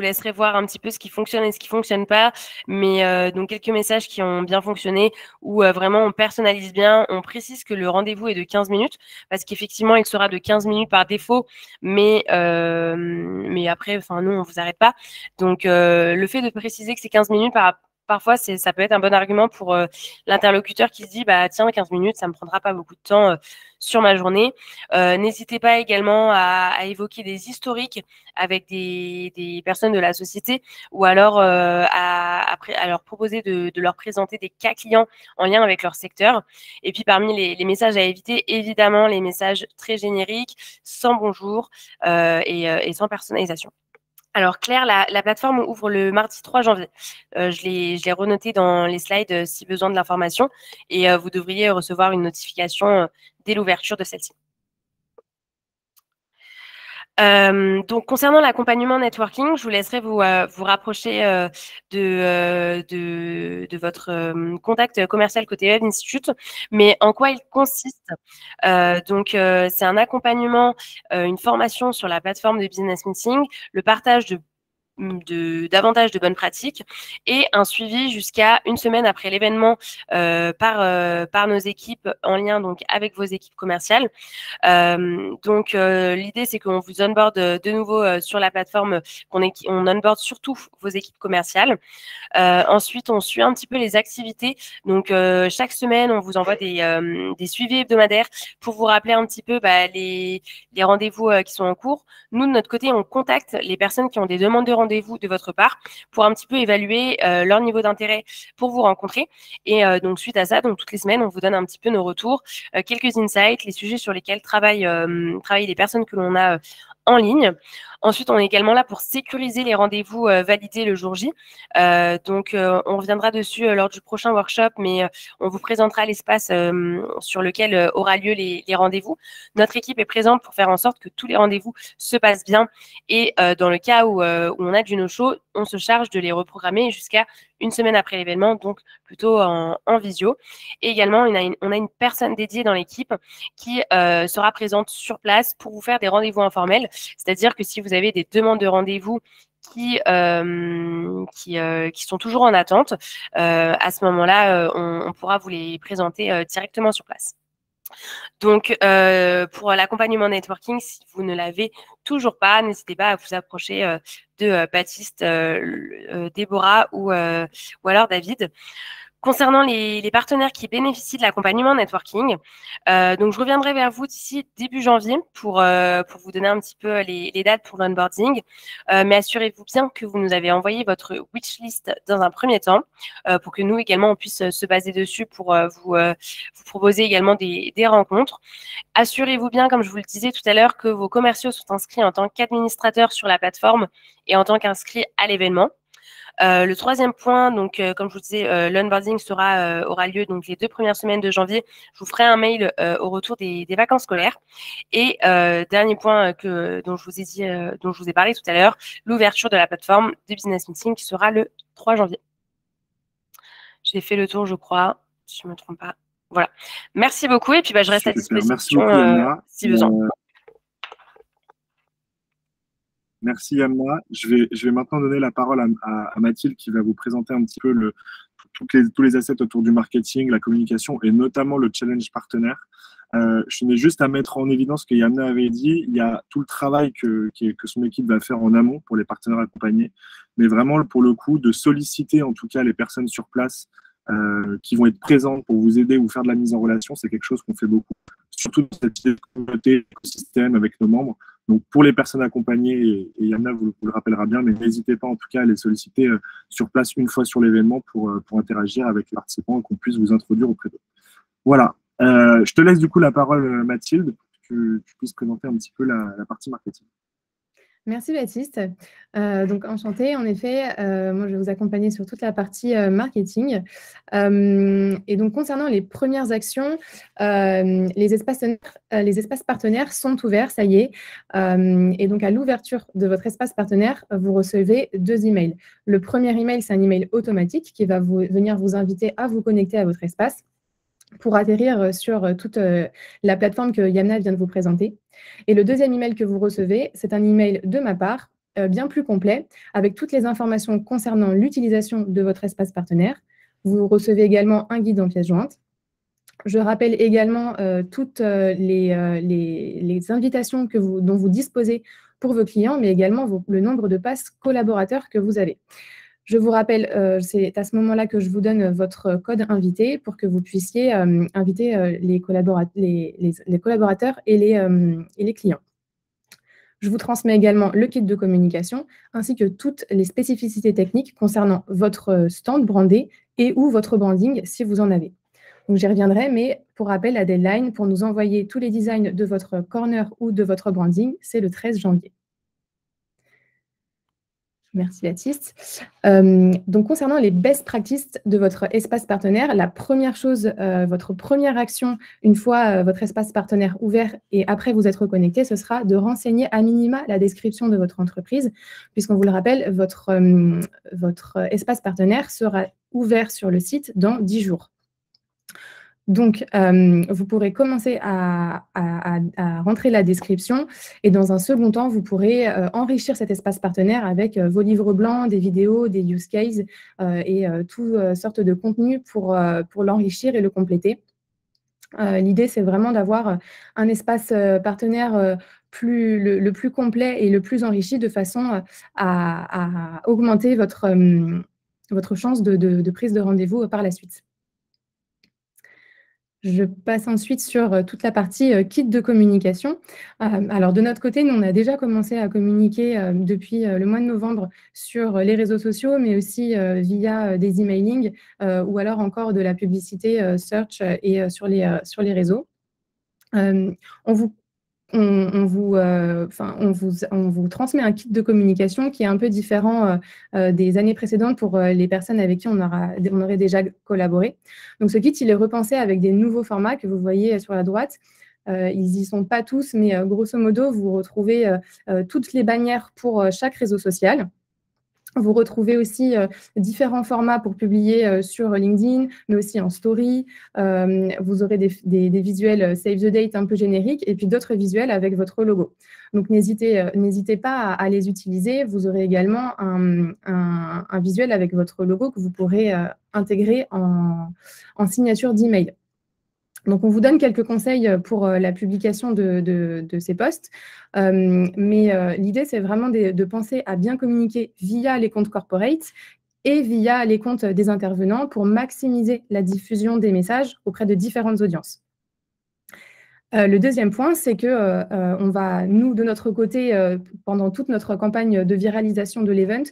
laisserai voir un petit peu ce qui fonctionne et ce qui fonctionne pas. Mais donc, quelques messages qui ont bien fonctionné où vraiment on personnalise bien. On précise que le rendez-vous est de 15 minutes parce qu'effectivement, il sera de 15 minutes par défaut. Mais après, nous, on vous arrête pas. Donc, le fait de préciser que c'est 15 minutes parfois, ça peut être un bon argument pour l'interlocuteur qui se dit, bah tiens, 15 minutes, ça me prendra pas beaucoup de temps sur ma journée. N'hésitez pas également à évoquer des historiques avec des personnes de la société ou alors à leur proposer de leur présenter des cas clients en lien avec leur secteur. Et puis, parmi les messages à éviter, évidemment, les messages très génériques, sans bonjour et sans personnalisation. Alors Claire, la plateforme ouvre le mardi 3 janvier. Je l'ai renoté dans les slides si besoin de l'information et vous devriez recevoir une notification dès l'ouverture de celle-ci. Donc, concernant l'accompagnement networking, je vous laisserai vous rapprocher de votre contact commercial côté Web Institute. Mais en quoi il consiste? C'est un accompagnement, une formation sur la plateforme de Business Meeting, le partage davantage de bonnes pratiques et un suivi jusqu'à une semaine après l'événement par nos équipes en lien donc avec vos équipes commerciales. L'idée, c'est qu'on vous onboard de nouveau sur la plateforme, on onboard surtout vos équipes commerciales. Ensuite, on suit un petit peu les activités. Donc, chaque semaine, on vous envoie des suivis hebdomadaires pour vous rappeler un petit peu les rendez-vous qui sont en cours. Nous, de notre côté, on contacte les personnes qui ont des demandes de rendez-vous de votre part pour un petit peu évaluer leur niveau d'intérêt pour vous rencontrer. Et donc, suite à ça, donc toutes les semaines, on vous donne un petit peu nos retours, quelques insights, les sujets sur lesquels travaillent les personnes que l'on a en ligne. Ensuite, on est également là pour sécuriser les rendez-vous validés le jour J. On reviendra dessus lors du prochain workshop, mais on vous présentera l'espace sur lequel aura lieu les rendez-vous. Notre équipe est présente pour faire en sorte que tous les rendez-vous se passent bien. Et dans le cas où on a du no-show, on se charge de les reprogrammer jusqu'à une semaine après l'événement, donc plutôt en visio. Et également, on a une personne dédiée dans l'équipe qui sera présente sur place pour vous faire des rendez-vous informels. C'est-à-dire que si vous avez des demandes de rendez-vous qui sont toujours en attente, à ce moment-là, on pourra vous les présenter directement sur place. Donc, pour l'accompagnement networking, si vous ne l'avez toujours pas, n'hésitez pas à vous approcher de Baptiste, Déborah ou alors David. Concernant les partenaires qui bénéficient de l'accompagnement networking, donc je reviendrai vers vous d'ici début janvier pour vous donner un petit peu les dates pour l'onboarding. Mais assurez-vous bien que vous nous avez envoyé votre wishlist dans un premier temps pour que nous également on puisse se baser dessus pour vous proposer également des rencontres. Assurez-vous bien, comme je vous le disais tout à l'heure, que vos commerciaux sont inscrits en tant qu'administrateurs sur la plateforme et en tant qu'inscrits à l'événement. Le troisième point, donc comme je vous disais, l'onboarding aura lieu donc les 2 premières semaines de janvier. Je vous ferai un mail au retour des vacances scolaires. Et dernier point dont je vous ai parlé tout à l'heure, l'ouverture de la plateforme de Business Meeting qui sera le 3 janvier. J'ai fait le tour, je crois, si je ne me trompe pas. Voilà. Merci beaucoup et puis je reste à disposition si besoin.
Merci Yamna. Je vais maintenant donner la parole à Mathilde qui va vous présenter un petit peu tous les assets autour du marketing, la communication et notamment le challenge partenaire. Je tenais juste à mettre en évidence ce que Yamna avait dit. Il y a tout le travail que son équipe va faire en amont pour les partenaires accompagnés, mais vraiment pour le coup de solliciter en tout cas les personnes sur place qui vont être présentes pour vous aider ou faire de la mise en relation. C'est quelque chose qu'on fait beaucoup, surtout dans cette communauté, écosystème avec nos membres. Donc, pour les personnes accompagnées, et Yamna vous le rappellera bien, mais n'hésitez pas en tout cas à les solliciter sur place une fois sur l'événement pour interagir avec les participants et qu'on puisse vous introduire auprès d'eux. Voilà. Je te laisse du coup la parole, Mathilde, pour que tu puisses présenter un petit peu la partie marketing.
Merci Baptiste. Donc enchantée, en effet, moi je vais vous accompagner sur toute la partie marketing. Et donc concernant les premières actions, les espaces partenaires sont ouverts, ça y est. Et donc à l'ouverture de votre espace partenaire, vous recevez 2 emails. Le premier email, c'est un email automatique qui va venir vous inviter à vous connecter à votre espace pour atterrir sur toute la plateforme que Yamna vient de vous présenter. Et le deuxième email que vous recevez, c'est un email de ma part, bien plus complet, avec toutes les informations concernant l'utilisation de votre espace partenaire. Vous recevez également un guide en pièce jointe. Je rappelle également toutes les invitations dont vous disposez pour vos clients, mais également le nombre de passes collaborateurs que vous avez. Je vous rappelle, c'est à ce moment-là que je vous donne votre code invité pour que vous puissiez inviter les collaborateurs et les clients. Je vous transmets également le kit de communication ainsi que toutes les spécificités techniques concernant votre stand brandé et ou votre branding si vous en avez. Donc, j'y reviendrai, mais pour rappel, la deadline pour nous envoyer tous les designs de votre corner ou de votre branding, c'est le 13 janvier. Merci Baptiste. Donc, concernant les best practices de votre espace partenaire, la première chose, votre première action, une fois votre espace partenaire ouvert et après vous être connecté, ce sera de renseigner à minima la description de votre entreprise, puisqu'on vous le rappelle, votre espace partenaire sera ouvert sur le site dans 10 jours. Donc, vous pourrez commencer à rentrer la description et dans un second temps, vous pourrez enrichir cet espace partenaire avec vos livres blancs, des vidéos, des use cases et toutes sortes de contenus pour l'enrichir et le compléter. L'idée, c'est vraiment d'avoir un espace partenaire le plus complet et le plus enrichi de façon à augmenter votre chance de prise de rendez-vous par la suite. Je passe ensuite sur toute la partie kit de communication. Alors, de notre côté, nous, on a déjà commencé à communiquer depuis le mois de novembre sur les réseaux sociaux, mais aussi via des emailing ou alors encore de la publicité search et sur les réseaux. On vous transmet un kit de communication qui est un peu différent des années précédentes pour les personnes avec qui on aurait déjà collaboré. Donc, ce kit, il est repensé avec des nouveaux formats que vous voyez sur la droite. Ils n'y sont pas tous, mais grosso modo, vous retrouvez toutes les bannières pour chaque réseau social. Vous retrouvez aussi différents formats pour publier sur LinkedIn, mais aussi en story. Vous aurez des visuels Save the Date un peu génériques et puis d'autres visuels avec votre logo. Donc, n'hésitez pas à les utiliser. Vous aurez également un visuel avec votre logo que vous pourrez intégrer en signature d'email. Donc, on vous donne quelques conseils pour la publication de ces posts, mais l'idée, c'est vraiment de penser à bien communiquer via les comptes corporate et via les comptes des intervenants pour maximiser la diffusion des messages auprès de différentes audiences. Le deuxième point, c'est que on va, nous, de notre côté, pendant toute notre campagne de viralisation de l'event,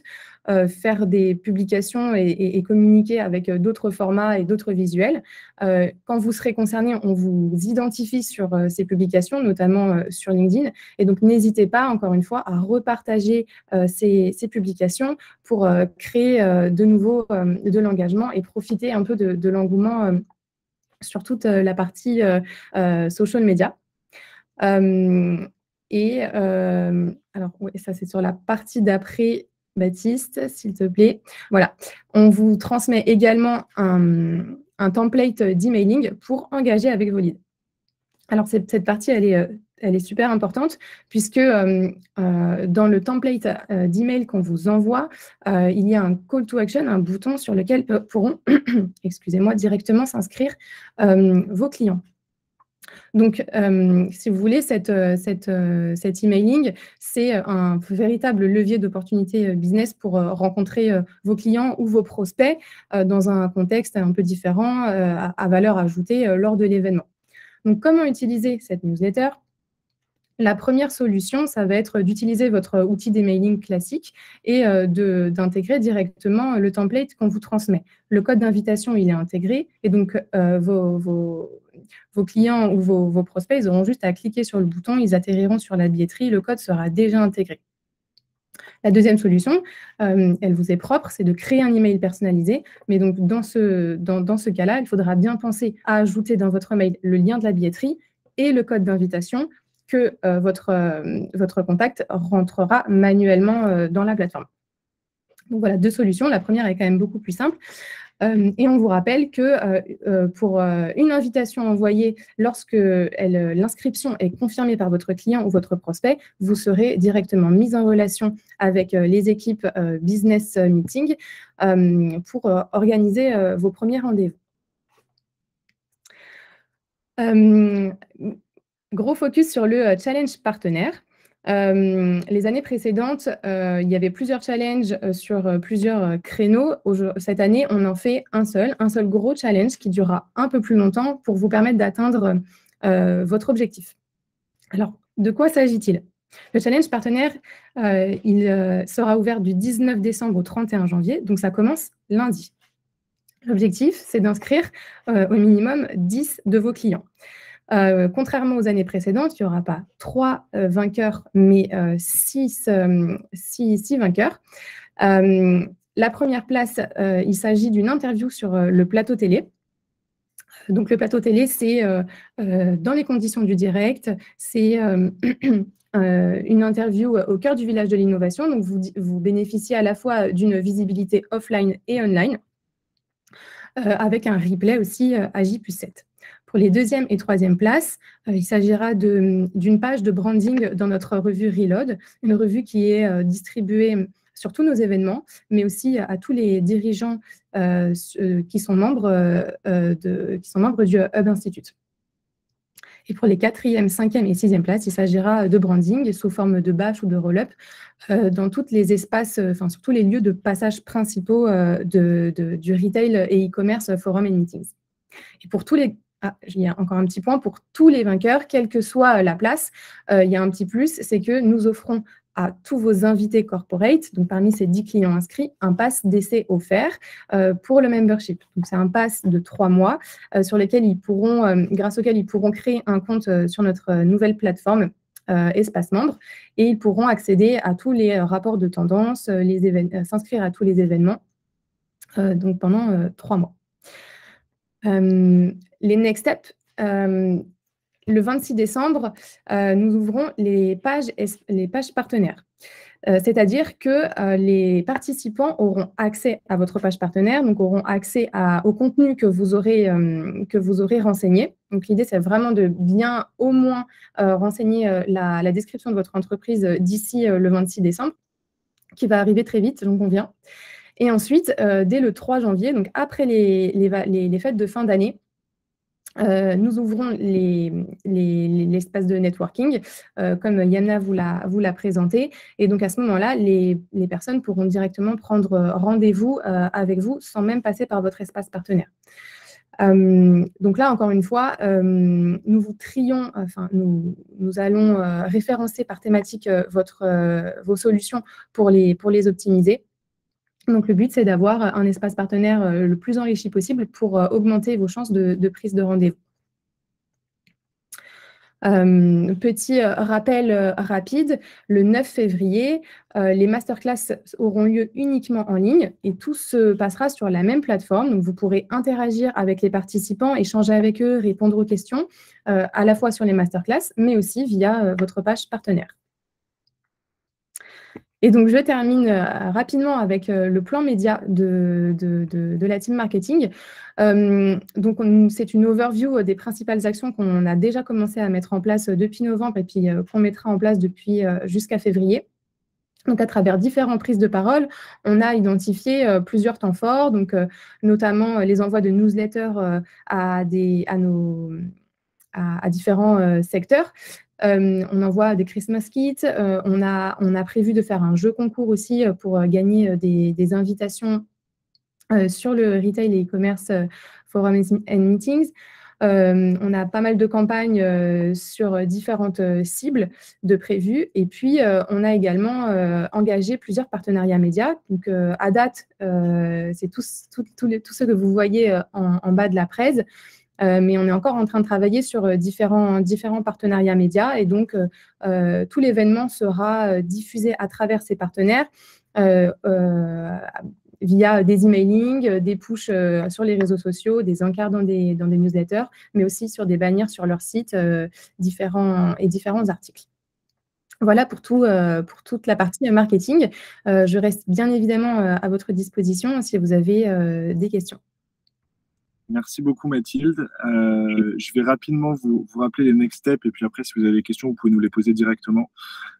faire des publications et communiquer avec d'autres formats et d'autres visuels. Quand vous serez concerné, on vous identifie sur ces publications, notamment sur LinkedIn. Et donc, n'hésitez pas, encore une fois, à repartager ces publications pour créer de nouveau de l'engagement et profiter un peu de l'engouement sur toute la partie social media. Alors, ouais, ça, c'est sur la partie d'après, Baptiste, s'il te plaît. Voilà. On vous transmet également un template d'emailing pour engager avec vos leads. Alors, cette partie, elle est super importante puisque dans le template d'email qu'on vous envoie, il y a un call to action, un bouton sur lequel pourront, excusez-moi, directement s'inscrire vos clients. Donc, si vous voulez, cet emailing, c'est un véritable levier d'opportunité business pour rencontrer vos clients ou vos prospects dans un contexte un peu différent, à valeur ajoutée lors de l'événement. Donc, comment utiliser cette newsletter ? La première solution, ça va être d'utiliser votre outil d'emailing classique et d'intégrer directement le template qu'on vous transmet. Le code d'invitation, il est intégré et donc vos clients ou vos prospects, ils auront juste à cliquer sur le bouton, ils atterriront sur la billetterie, le code sera déjà intégré. La deuxième solution, elle vous est propre, c'est de créer un email personnalisé. Mais donc, dans ce cas-là, il faudra bien penser à ajouter dans votre mail le lien de la billetterie et le code d'invitation que votre contact rentrera manuellement dans la plateforme. Donc, voilà, deux solutions. La première est quand même beaucoup plus simple. Et on vous rappelle que pour une invitation envoyée, lorsque l'inscription est confirmée par votre client ou votre prospect, vous serez directement mis en relation avec les équipes Business Meeting pour organiser vos premiers rendez-vous. Gros focus sur le challenge partenaire. Les années précédentes, il y avait plusieurs challenges sur plusieurs créneaux. Cette année, on en fait un seul gros challenge qui durera un peu plus longtemps pour vous permettre d'atteindre votre objectif. Alors, de quoi s'agit-il ? Le challenge partenaire, il sera ouvert du 19 décembre au 31 janvier, donc ça commence lundi. L'objectif, c'est d'inscrire au minimum 10 de vos clients. Contrairement aux années précédentes, il n'y aura pas 3 vainqueurs, mais 6 vainqueurs. La première place, il s'agit d'une interview sur le plateau télé. Donc, le plateau télé, c'est dans les conditions du direct, c'est une interview au cœur du village de l'innovation. Donc, vous bénéficiez à la fois d'une visibilité offline et online, avec un replay aussi à J+7. Pour les deuxième et troisième places, il s'agira d'une page de branding dans notre revue Reload, une revue qui est distribuée sur tous nos événements, mais aussi à tous les dirigeants qui sont membres du Hub Institute. Et pour les quatrième, cinquième et sixième places, il s'agira de branding sous forme de bâche ou de roll-up dans tous les espaces, sur tous les lieux de passage principaux du retail et e-commerce forum and meetings. Et pour tous les... il y a encore un petit point, pour tous les vainqueurs, quelle que soit la place, il y a un petit plus, c'est que nous offrons à tous vos invités corporate, donc parmi ces 10 clients inscrits, un pass d'essai offert pour le membership. Donc, c'est un pass de 3 mois sur lequel ils pourront, grâce auquel ils pourront créer un compte sur notre nouvelle plateforme Espace Membre et ils pourront accéder à tous les rapports de tendance, s'inscrire à tous les événements donc pendant 3 mois. Les next steps, le 26 décembre, nous ouvrons les pages partenaires. C'est-à-dire que les participants auront accès à votre page partenaire, donc auront accès au contenu que vous aurez renseigné. Donc, l'idée, c'est vraiment de bien au moins renseigner la description de votre entreprise d'ici le 26 décembre, qui va arriver très vite, j'en conviens. Et ensuite, dès le 3 janvier, donc après les fêtes de fin d'année, nous ouvrons l'espace de networking, comme Yamna vous l'a présenté. Et donc, à ce moment-là, les personnes pourront directement prendre rendez-vous avec vous sans même passer par votre espace partenaire. Donc là, encore une fois, nous vous trions, nous allons référencer par thématique vos solutions pour les optimiser. Donc, le but, c'est d'avoir un espace partenaire le plus enrichi possible pour augmenter vos chances de prise de rendez-vous. Petit rappel rapide, le 9 février, les masterclass auront lieu uniquement en ligne et tout se passera sur la même plateforme. Donc, vous pourrez interagir avec les participants, échanger avec eux, répondre aux questions, à la fois sur les masterclass, mais aussi via votre page partenaire. Et donc, je termine rapidement avec le plan média de la team marketing. Donc, c'est une overview des principales actions qu'on a déjà commencé à mettre en place depuis novembre et puis qu'on mettra en place depuis jusqu'à février. Donc, à travers différentes prises de parole, on a identifié plusieurs temps forts, donc, notamment les envois de newsletters à différents secteurs. On envoie des Christmas kits. On a prévu de faire un jeu concours aussi pour gagner des invitations sur le retail et e-commerce forum and meetings. On a pas mal de campagnes sur différentes cibles de prévues. Et puis, on a également engagé plusieurs partenariats médias. Donc, à date, c'est tous ceux que vous voyez en bas de la presse. Mais on est encore en train de travailler sur différents partenariats médias et donc tout l'événement sera diffusé à travers ces partenaires via des emailings, des pushs sur les réseaux sociaux, des encarts dans des newsletters, mais aussi sur des bannières sur leur site, différents articles. Voilà pour toute la partie marketing. Je reste bien évidemment à votre disposition si vous avez des questions.
Merci beaucoup Mathilde. Je vais rapidement vous rappeler les next steps et puis après, si vous avez des questions, vous pouvez nous les poser directement.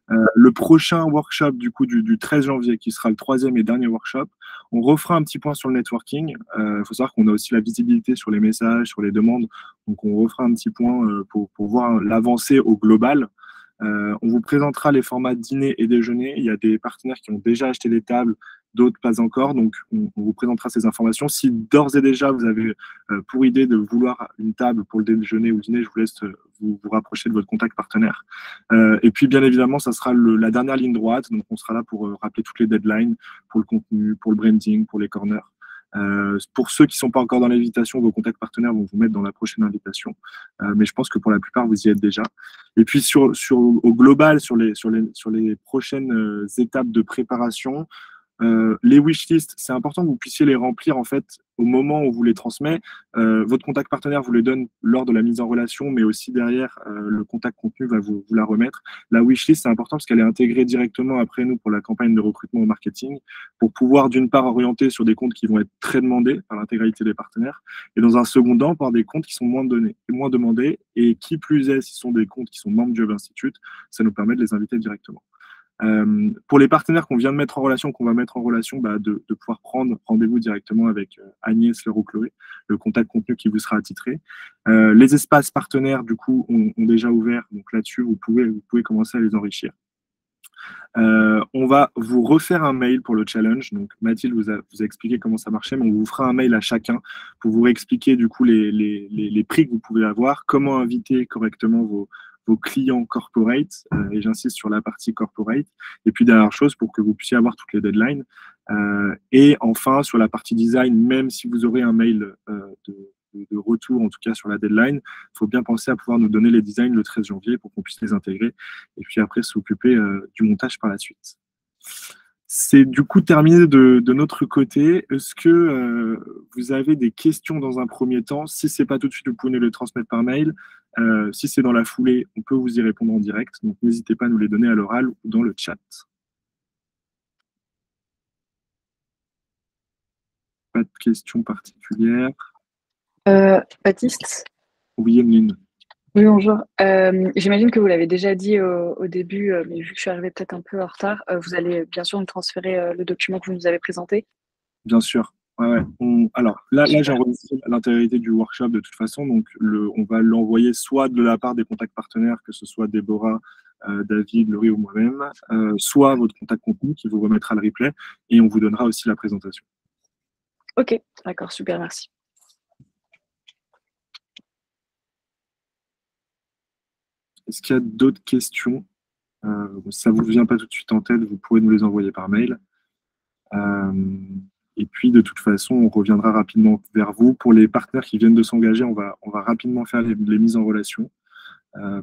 Le prochain workshop du 13 janvier, qui sera le 3e et dernier workshop, on refera un petit point sur le networking. Il faut savoir qu'on a aussi la visibilité sur les messages, sur les demandes. Donc, on refera un petit point pour voir l'avancée au global. On vous présentera les formats dîner et déjeuner. Il y a des partenaires qui ont déjà acheté des tables, d'autres pas encore. Donc, on vous présentera ces informations. Si d'ores et déjà, vous avez pour idée de vouloir une table pour le déjeuner ou le dîner, je vous laisse vous rapprocher de votre contact partenaire. Et puis, bien évidemment, ça sera la dernière ligne droite. Donc, on sera là pour rappeler toutes les deadlines, pour le contenu, pour le branding, pour les corners. Pour ceux qui ne sont pas encore dans l'invitation, vos contacts partenaires vont vous mettre dans la prochaine invitation. Mais je pense que pour la plupart, vous y êtes déjà. Et puis, au global, sur les prochaines étapes de préparation, Les wishlists, c'est important que vous puissiez les remplir en fait au moment où vous les transmet. Votre contact partenaire vous les donne lors de la mise en relation, mais aussi derrière, le contact contenu va vous la remettre. La wishlist, c'est important parce qu'elle est intégrée directement après nous pour la campagne de recrutement au marketing, pour pouvoir d'une part orienter sur des comptes qui vont être très demandés par l'intégralité des partenaires, et dans un second temps, par des comptes qui sont moins demandés, et qui plus est, si ce sont des comptes qui sont membres du Hub Institute, ça nous permet de les inviter directement. Pour les partenaires qu'on vient de mettre en relation, qu'on va mettre en relation, de pouvoir prendre rendez-vous directement avec Agnès Leroux-Chloé, le contact contenu qui vous sera attitré. Les espaces partenaires, du coup, ont déjà ouvert, donc là-dessus, vous pouvez commencer à les enrichir. On va vous refaire un mail pour le challenge. Donc Mathilde vous a expliqué comment ça marchait, mais on vous fera un mail à chacun pour vous réexpliquer du coup les prix que vous pouvez avoir, comment inviter correctement vos clients corporate, et j'insiste sur la partie corporate, et puis dernière chose pour que vous puissiez avoir toutes les deadlines. Et enfin, sur la partie design, même si vous aurez un mail de retour, en tout cas sur la deadline, il faut bien penser à pouvoir nous donner les designs le 13 janvier pour qu'on puisse les intégrer, et puis après s'occuper du montage par la suite. C'est du coup terminé de notre côté. Est-ce que vous avez des questions dans un premier temps? Si ce n'est pas tout de suite, vous pouvez nous les transmettre par mail. Si c'est dans la foulée, on peut vous y répondre en direct. Donc n'hésitez pas à nous les donner à l'oral ou dans le chat. Pas de questions particulières.
Baptiste?
Oui, Emeline.
Oui, bonjour. J'imagine que vous l'avez déjà dit au début, mais vu que je suis arrivée peut-être un peu en retard, vous allez bien sûr nous transférer le document que vous nous avez présenté.
Bien sûr. Ouais. Alors là j'ai enregistré l'intégralité du workshop de toute façon, donc on va l'envoyer soit de la part des contacts partenaires, que ce soit Déborah, David, Laurie ou moi-même, soit votre contact contenu qui vous remettra le replay, et on vous donnera aussi la présentation.
Ok, d'accord, super, merci.
Est-ce qu'il y a d'autres questions? Si ça ne vous vient pas tout de suite en tête, vous pouvez nous les envoyer par mail. Et puis, de toute façon, on reviendra rapidement vers vous. Pour les partenaires qui viennent de s'engager, on va rapidement faire les mises en relation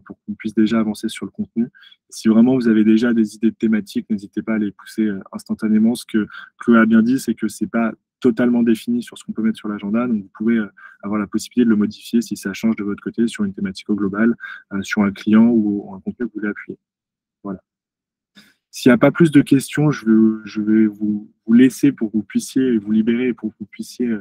pour qu'on puisse déjà avancer sur le contenu. Si vraiment vous avez déjà des idées de thématiques, n'hésitez pas à les pousser instantanément. Ce que Chloé a bien dit, c'est que ce n'est pas totalement défini sur ce qu'on peut mettre sur l'agenda. Donc, vous pouvez avoir la possibilité de le modifier si ça change de votre côté sur une thématique au global, sur un client ou un contenu que vous voulez appuyer. Voilà. S'il n'y a pas plus de questions, je vais vous laisser pour que vous puissiez vous libérer et pour que vous puissiez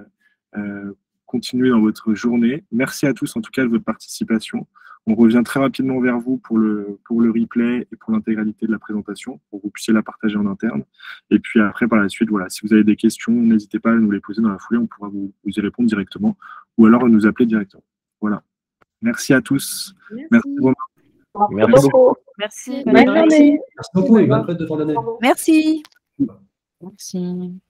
continuer dans votre journée. Merci à tous en tout cas de votre participation. On revient très rapidement vers vous pour le replay et pour l'intégralité de la présentation, pour que vous puissiez la partager en interne. Et puis après, par la suite, voilà, si vous avez des questions, n'hésitez pas à nous les poser dans la foulée, on pourra vous y répondre directement, ou alors nous appeler directement. Voilà. Merci à tous. Merci Romain.
Merci beaucoup.
Merci. Bonne journée.
Merci beaucoup et bonne fête de fin d'année.
Merci. Merci.